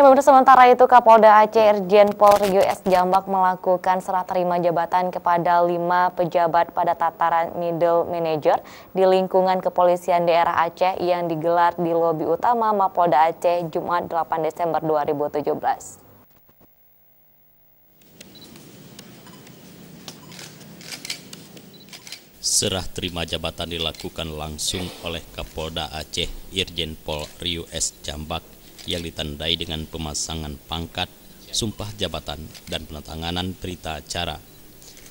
Pemirsa, sementara itu Kapolda Aceh Irjen Pol Rio S. Jambak melakukan serah terima jabatan kepada 5 pejabat pada tataran middle manager di lingkungan kepolisian daerah Aceh yang digelar di lobi utama Mapolda Aceh Jumat 8 Desember 2017. Serah terima jabatan dilakukan langsung oleh Kapolda Aceh Irjen Pol Rio S. Jambak yang ditandai dengan pemasangan pangkat, sumpah jabatan, dan penandatanganan berita acara.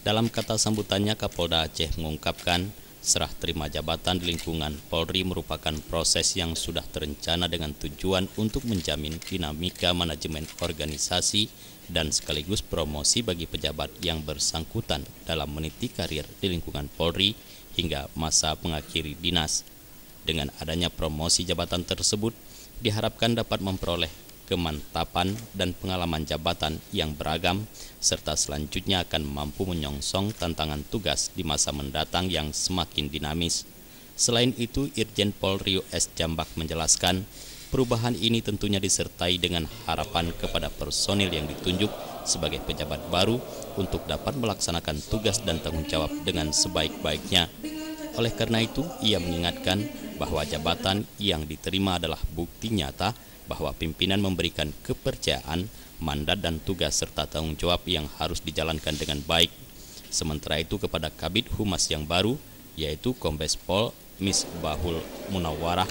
Dalam kata sambutannya, Kapolda Aceh mengungkapkan serah terima jabatan di lingkungan Polri merupakan proses yang sudah terencana dengan tujuan untuk menjamin dinamika manajemen organisasi dan sekaligus promosi bagi pejabat yang bersangkutan dalam meniti karir di lingkungan Polri hingga masa mengakhiri dinas. Dengan adanya promosi jabatan tersebut, diharapkan dapat memperoleh kemantapan dan pengalaman jabatan yang beragam, serta selanjutnya akan mampu menyongsong tantangan tugas di masa mendatang yang semakin dinamis. Selain itu, Irjen Pol Rio S. Jambak menjelaskan, perubahan ini tentunya disertai dengan harapan kepada personil yang ditunjuk sebagai pejabat baru untuk dapat melaksanakan tugas dan tanggung jawab dengan sebaik-baiknya. Oleh karena itu, ia mengingatkan bahwa jabatan yang diterima adalah bukti nyata bahwa pimpinan memberikan kepercayaan, mandat dan tugas serta tanggung jawab yang harus dijalankan dengan baik. Sementara itu kepada Kabid Humas yang baru, yaitu Kombes Pol Misbahul Munawwarah,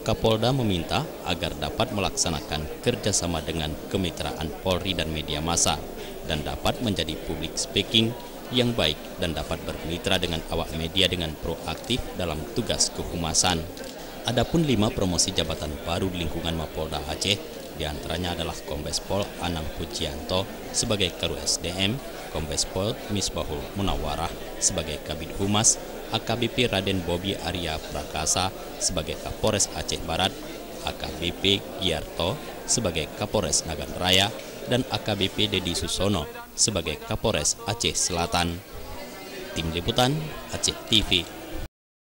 Kapolda meminta agar dapat melaksanakan kerjasama dengan kemitraan Polri dan media massa dan dapat menjadi public speaking yang baik dan dapat bermitra dengan awak media dengan proaktif dalam tugas kehumasan. Adapun 5 promosi jabatan baru di lingkungan Mapolda Aceh, diantaranya adalah Kombes Pol Anang Pujianto sebagai Karu SDM, Kombes Pol Misbahul Munawwarah sebagai Kabid Humas, AKBP Raden Bobi Arya Prakasa sebagai Kapolres Aceh Barat, AKBP Giarto sebagai Kapolres Nagan Raya, dan AKBP Dedi Susono sebagai Kapolres Aceh Selatan. Tim Liputan Aceh TV.